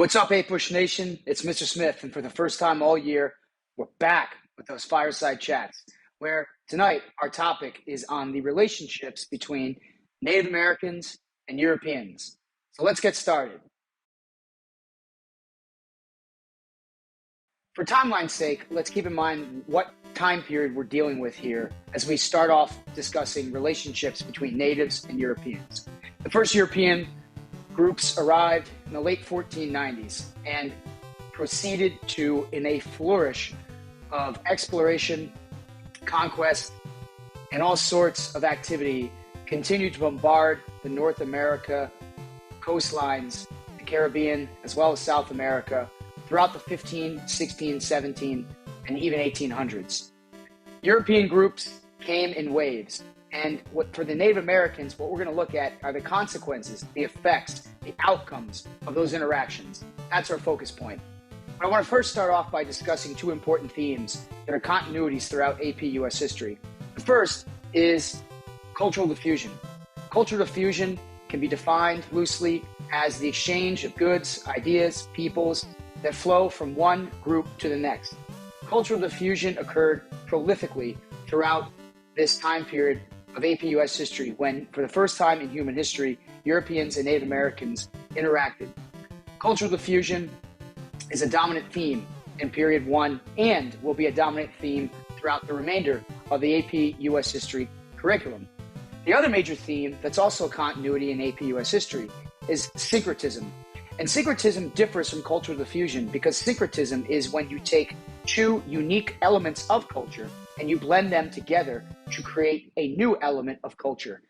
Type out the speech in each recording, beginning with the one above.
What's up, APUSH Nation? It's Mr. Smith, and for the first time all year, we're back with those Fireside Chats, where tonight our topic is on the relationships between Native Americans and Europeans. So let's get started. For timeline's sake, let's keep in mind what time period we're dealing with here as we start off discussing relationships between natives and Europeans. The first European groups arrived in the late 1490s and proceeded to, in a flourish of exploration, conquest, and all sorts of activity, continued to bombard the North America coastlines, the Caribbean, as well as South America throughout the 15, 16, 17, and even 1800s. European groups came in waves. And for the Native Americans, what we're going to look at are the consequences, the effects, the outcomes of those interactions. That's our focus point. But I want to first start off by discussing two important themes that are continuities throughout AP US history. The first is cultural diffusion. Cultural diffusion can be defined loosely as the exchange of goods, ideas, peoples that flow from one group to the next. Cultural diffusion occurred prolifically throughout this time period of AP US history when, for the first time in human history, Europeans and Native Americans interacted. Cultural diffusion is a dominant theme in period one and will be a dominant theme throughout the remainder of the AP US history curriculum. The other major theme that's also a continuity in AP US history is syncretism. And syncretism differs from cultural diffusion because syncretism is when you take two unique elements of culture and you blend them together to create a new element of culture.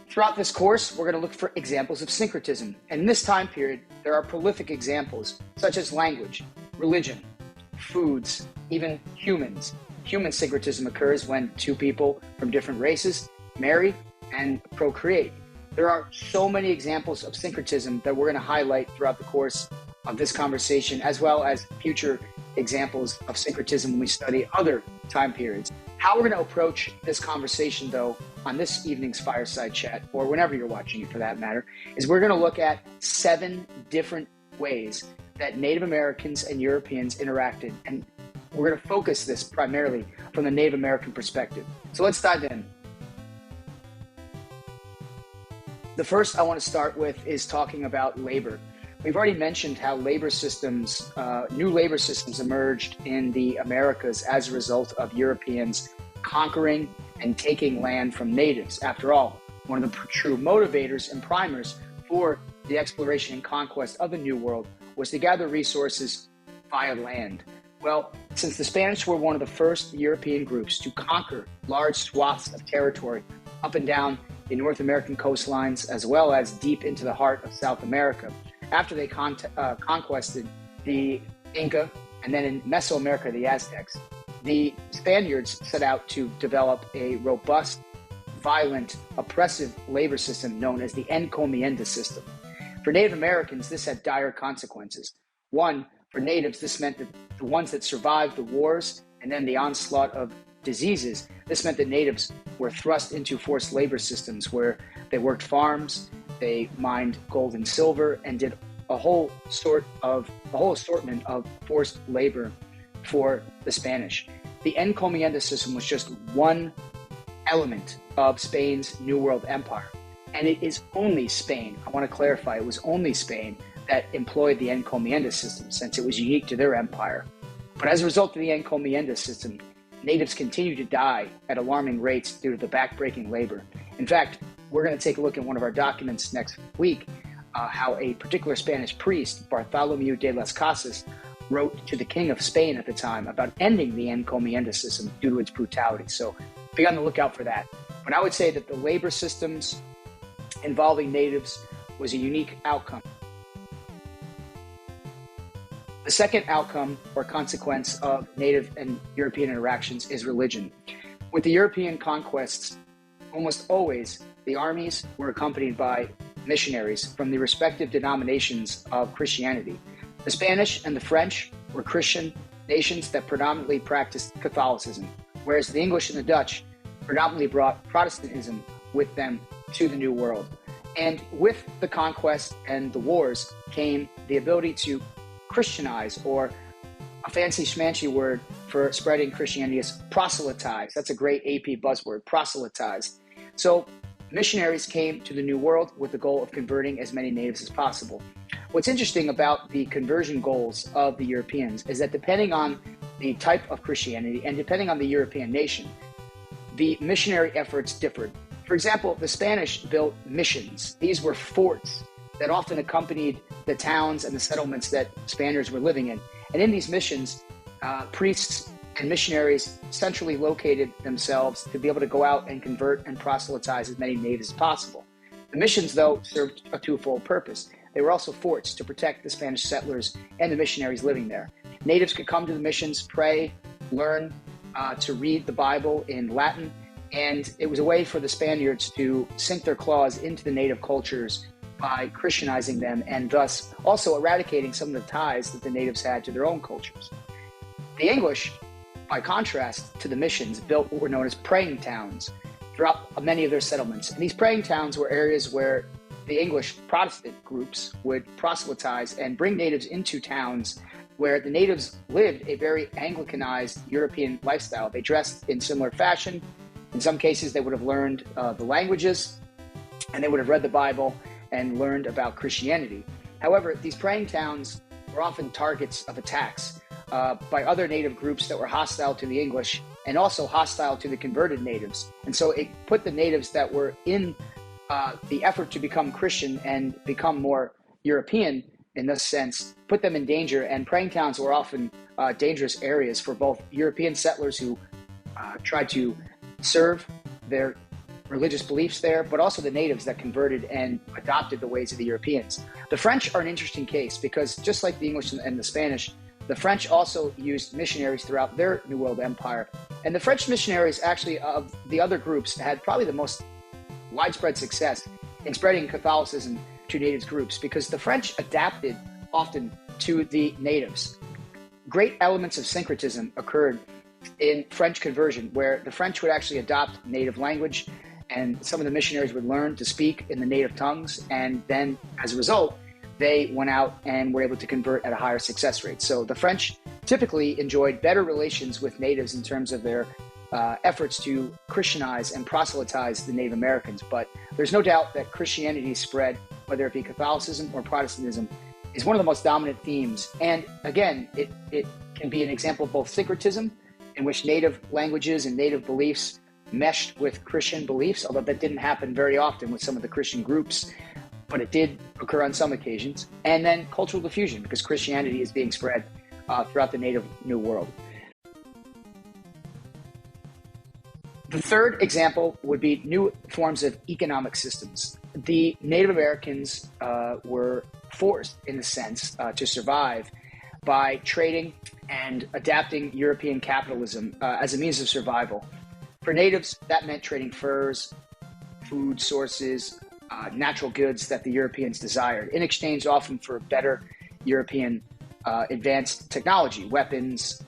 Throughout this course, we're going to look for examples of syncretism. And in this time period, there are prolific examples such as language, religion, foods, even humans. Human syncretism occurs when two people from different races marry and procreate. There are so many examples of syncretism that we're going to highlight throughout the course of this conversation, as well as future examples of syncretism when we study other time periods. How we're going to approach this conversation, though, on this evening's Fireside Chat, or whenever you're watching it for that matter, is we're going to look at 7 different ways that Native Americans and Europeans interacted. And we're going to focus this primarily from the Native American perspective. So let's dive in. The first I want to start with is talking about labor. We've already mentioned how labor systems, new labor systems emerged in the Americas as a result of Europeans conquering and taking land from natives. After all, one of the true motivators and primers for the exploration and conquest of the New World was to gather resources via land. Well, since the Spanish were one of the first European groups to conquer large swaths of territory up and down the North American coastlines, as well as deep into the heart of South America, after they conquested the Inca, and then in Mesoamerica, the Aztecs, the Spaniards set out to develop a robust, violent, oppressive labor system known as the encomienda system. For Native Americans, this had dire consequences. One, for natives, this meant that the ones that survived the wars and then the onslaught of diseases, this meant that natives were thrust into forced labor systems where they worked farms, they mined gold and silver, and did a whole assortment of forced labor for the Spanish. The encomienda system was just one element of Spain's New World Empire. And it is only Spain, I want to clarify, it was only Spain that employed the encomienda system since it was unique to their empire. But as a result of the encomienda system, natives continue to die at alarming rates due to the backbreaking labor. In fact, we're going to take a look at one of our documents next week, how a particular Spanish priest, Bartholomew de las Casas, wrote to the king of Spain at the time about ending the encomienda system due to its brutality. So be on the lookout for that. But I would say that the labor systems involving natives was a unique outcome. The second outcome or consequence of Native and European interactions is religion. With the European conquests, almost always the armies were accompanied by missionaries from the respective denominations of Christianity. The Spanish and the French were Christian nations that predominantly practiced Catholicism, whereas the English and the Dutch predominantly brought Protestantism with them to the New World. And with the conquest and the wars came the ability to Christianize, or a fancy schmancy word for spreading Christianity is proselytize. That's a great AP buzzword, proselytize. So missionaries came to the New World with the goal of converting as many natives as possible. What's interesting about the conversion goals of the Europeans is that depending on the type of Christianity and depending on the European nation, the missionary efforts differed. For example, the Spanish built missions. These were forts that often accompanied the towns and the settlements that Spaniards were living in. And in these missions, priests and missionaries centrally located themselves to be able to go out and convert and proselytize as many natives as possible. The missions, though, served a twofold purpose. They were also forts to protect the Spanish settlers and the missionaries living there. Natives could come to the missions, pray, learn to read the Bible in Latin, and it was a way for the Spaniards to sink their claws into the native cultures by Christianizing them, and thus also eradicating some of the ties that the natives had to their own cultures. The English, by contrast to the missions, built what were known as praying towns throughout many of their settlements. And these praying towns were areas where the English Protestant groups would proselytize and bring natives into towns where the natives lived a very Anglicanized European lifestyle. They dressed in similar fashion. In some cases, they would have learned the languages, and they would have read the Bible and learned about Christianity. However, these praying towns were often targets of attacks by other native groups that were hostile to the English and also hostile to the converted natives. And so it put the natives that were in the effort to become Christian and become more European in this sense, put them in danger. And praying towns were often dangerous areas for both European settlers who tried to serve their religious beliefs there, but also the natives that converted and adopted the ways of the Europeans. The French are an interesting case because just like the English and the Spanish, the French also used missionaries throughout their New World empire. And the French missionaries, actually, of the other groups, had probably the most widespread success in spreading Catholicism to natives groups because the French adapted often to the natives. Great elements of syncretism occurred in French conversion, where the French would actually adopt native language, and some of the missionaries would learn to speak in the native tongues, and then as a result, they went out and were able to convert at a higher success rate. So the French typically enjoyed better relations with natives in terms of their efforts to Christianize and proselytize the Native Americans. But there's no doubt that Christianity spread, whether it be Catholicism or Protestantism, is one of the most dominant themes. And again, it can be an example of both syncretism, in which native languages and native beliefs meshed with Christian beliefs, although that didn't happen very often with some of the Christian groups, but it did occur on some occasions. And then cultural diffusion, because Christianity is being spread throughout the native New World. The third example would be new forms of economic systems. The Native Americans were forced, in a sense, to survive by trading and adapting European capitalism as a means of survival. For natives, that meant trading furs, food sources, natural goods that the Europeans desired, in exchange often for better European advanced technology, weapons,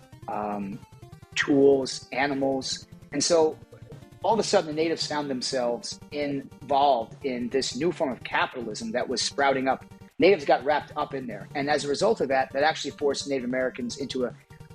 tools, animals. And so all of a sudden, the natives found themselves involved in this new form of capitalism that was sprouting up. Natives got wrapped up in there. And as a result of that, that actually forced Native Americans into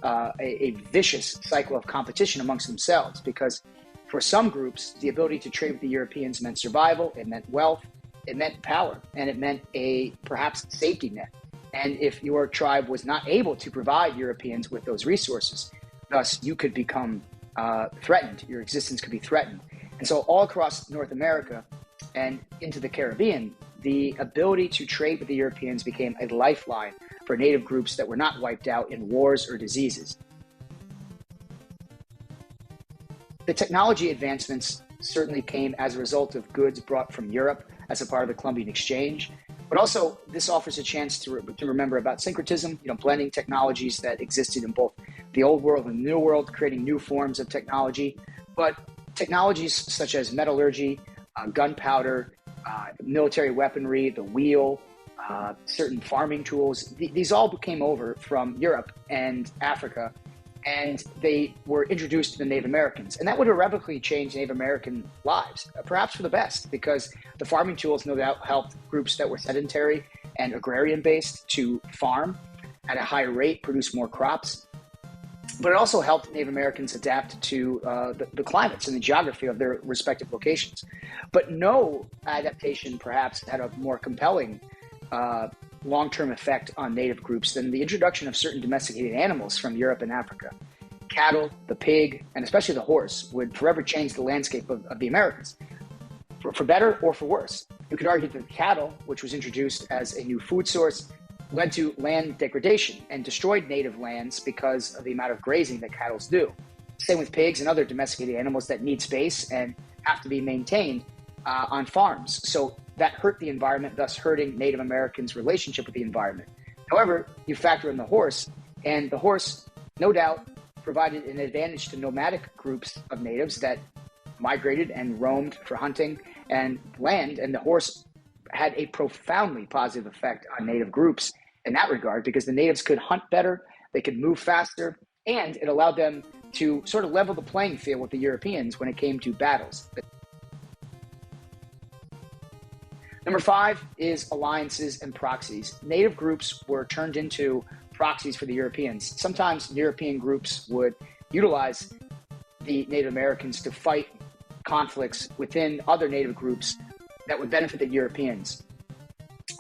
a vicious cycle of competition amongst themselves, because for some groups, the ability to trade with the Europeans meant survival, it meant wealth, it meant power, and it meant a perhaps safety net. And if your tribe was not able to provide Europeans with those resources, thus you could become threatened, your existence could be threatened. And so all across North America and into the Caribbean, the ability to trade with the Europeans became a lifeline for native groups that were not wiped out in wars or diseases. The technology advancements certainly came as a result of goods brought from Europe as a part of the Columbian Exchange, but also this offers a chance to remember about syncretism, blending technologies that existed in both the old world and the new world, creating new forms of technology. But technologies such as metallurgy, gunpowder, military weaponry, the wheel, certain farming tools, these all came over from Europe and Africa and they were introduced to the Native Americans. And that would irrevocably change Native American lives, perhaps for the best, because the farming tools no doubt helped groups that were sedentary and agrarian-based to farm at a higher rate, produce more crops. But it also helped Native Americans adapt to the climates and the geography of their respective locations. But no adaptation perhaps had a more compelling long-term effect on native groups than the introduction of certain domesticated animals from Europe and Africa. Cattle, the pig, and especially the horse would forever change the landscape of the Americas, for better or for worse. You could argue that the cattle, which was introduced as a new food source, led to land degradation and destroyed native lands because of the amount of grazing that cattle do. Same with pigs and other domesticated animals that need space and have to be maintained on farms. So that hurt the environment, thus hurting Native Americans' relationship with the environment. However, you factor in the horse, and the horse, no doubt, provided an advantage to nomadic groups of natives that migrated and roamed for hunting and land, and the horse had a profoundly positive effect on native groups in that regard, because the natives could hunt better, they could move faster, and it allowed them to sort of level the playing field with the Europeans when it came to battles. Number 5 is alliances and proxies. Native groups were turned into proxies for the Europeans. Sometimes European groups would utilize the Native Americans to fight conflicts within other native groups that would benefit the Europeans.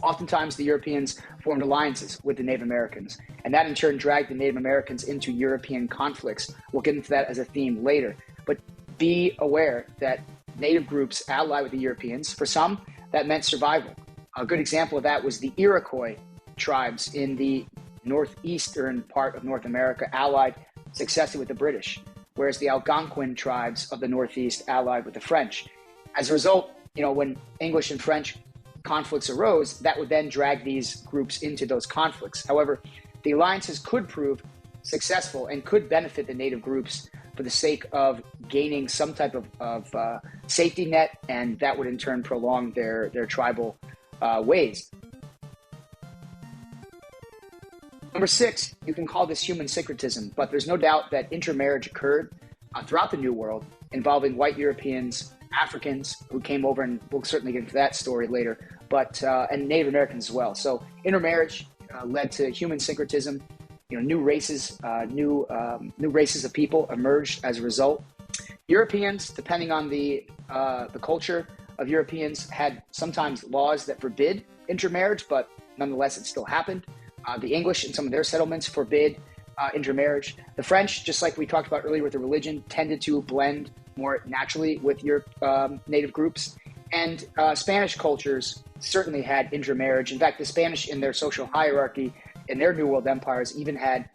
Oftentimes, the Europeans formed alliances with the Native Americans, and that in turn dragged the Native Americans into European conflicts. We'll get into that as a theme later, but be aware that native groups ally with the Europeans. For some, that meant survival. A good example of that was the Iroquois tribes in the northeastern part of North America allied successfully with the British, whereas the Algonquin tribes of the Northeast allied with the French. As a result, when English and French conflicts arose, that would then drag these groups into those conflicts. However, the alliances could prove successful and could benefit the native groups for the sake of gaining some type of safety net, and that would in turn prolong their tribal ways. Number 6, you can call this human syncretism, but there's no doubt that intermarriage occurred throughout the New World involving white Europeans, Africans who came over, and we'll certainly get into that story later, but and Native Americans as well. So intermarriage led to human syncretism. New races, new races of people emerged as a result. Europeans, depending on the culture of Europeans, had sometimes laws that forbid intermarriage, but nonetheless it still happened. The English in some of their settlements forbid intermarriage. The French, just like we talked about earlier with the religion, tended to blend more naturally with your native groups. And Spanish cultures certainly had intermarriage. In fact, the Spanish in their social hierarchy in their New World empires even had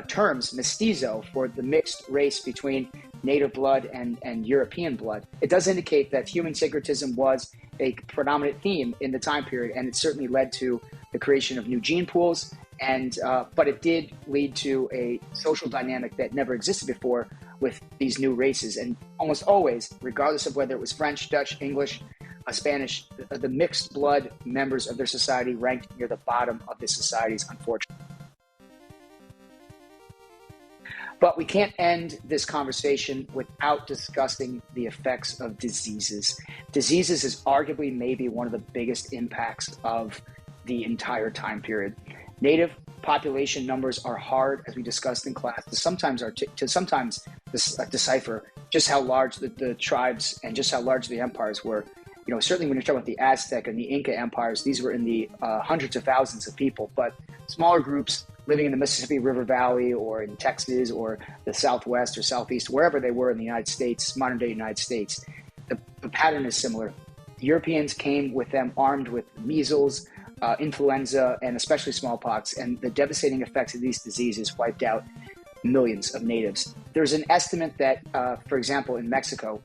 terms, mestizo, for the mixed race between native blood and European blood. It does indicate that human syncretism was a predominant theme in the time period, and it certainly led to the creation of new gene pools. And but it did lead to a social dynamic that never existed before with these new races. And almost always, regardless of whether it was French, Dutch, English, Spanish, the mixed blood members of their society ranked near the bottom of the societies, unfortunately. But we can't end this conversation without discussing the effects of diseases. Diseases is arguably maybe one of the biggest impacts of the entire time period. Native population numbers are hard, as we discussed in class, to sometimes decipher just how large the tribes and just how large the empires were. Certainly when you're talking about the Aztec and the Inca empires, these were in the hundreds of thousands of people, but smaller groups living in the Mississippi River Valley or in Texas or the Southwest or Southeast, wherever they were in the United States, modern day United States, the pattern is similar. The Europeans came with them armed with measles, influenza, and especially smallpox, and the devastating effects of these diseases wiped out millions of natives. There's an estimate that, for example, in Mexico,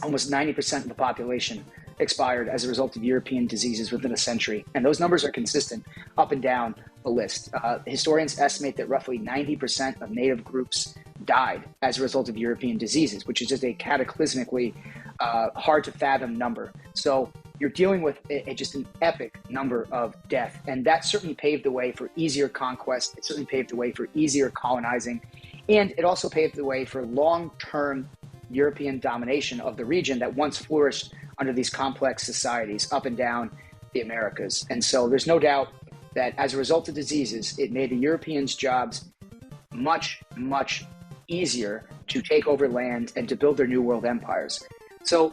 almost 90% of the population expired as a result of European diseases within a century. And those numbers are consistent up and down the list. Historians estimate that roughly 90% of native groups died as a result of European diseases, which is just a cataclysmically hard to fathom number. So you're dealing with just an epic number of death. And that certainly paved the way for easier conquest. It certainly paved the way for easier colonizing. And it also paved the way for long-term European domination of the region that once flourished under these complex societies up and down the Americas. And so there's no doubt that as a result of diseases, it made the Europeans' jobs much, much easier to take over land and to build their new world empires. So,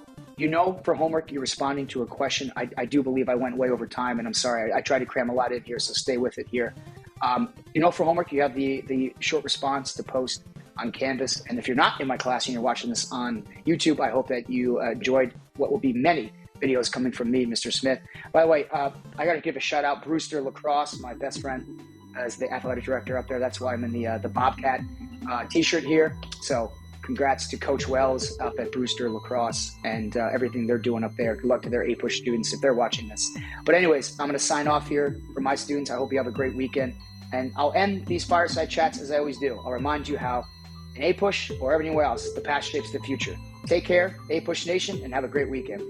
for homework, you're responding to a question. I do believe I went way over time, and I'm sorry. I tried to cram a lot in here, so stay with it here. For homework, you have the short response to post on Canvas. And if you're not in my class and you're watching this on YouTube, I hope that you enjoyed what will be many videos coming from me, Mr. Smith. By the way, I got to give a shout out, Brewster Lacrosse, my best friend, as the athletic director up there. That's why I'm in the Bobcat t-shirt here. So congrats to Coach Wells up at Brewster Lacrosse and everything they're doing up there. Good luck to their APUSH students if they're watching this. But anyways, I'm going to sign off here for my students. I hope you have a great weekend. And I'll end these fireside chats as I always do. I'll remind you how in APUSH or anywhere else, the past shapes the future. Take care, APUSH Nation, and have a great weekend.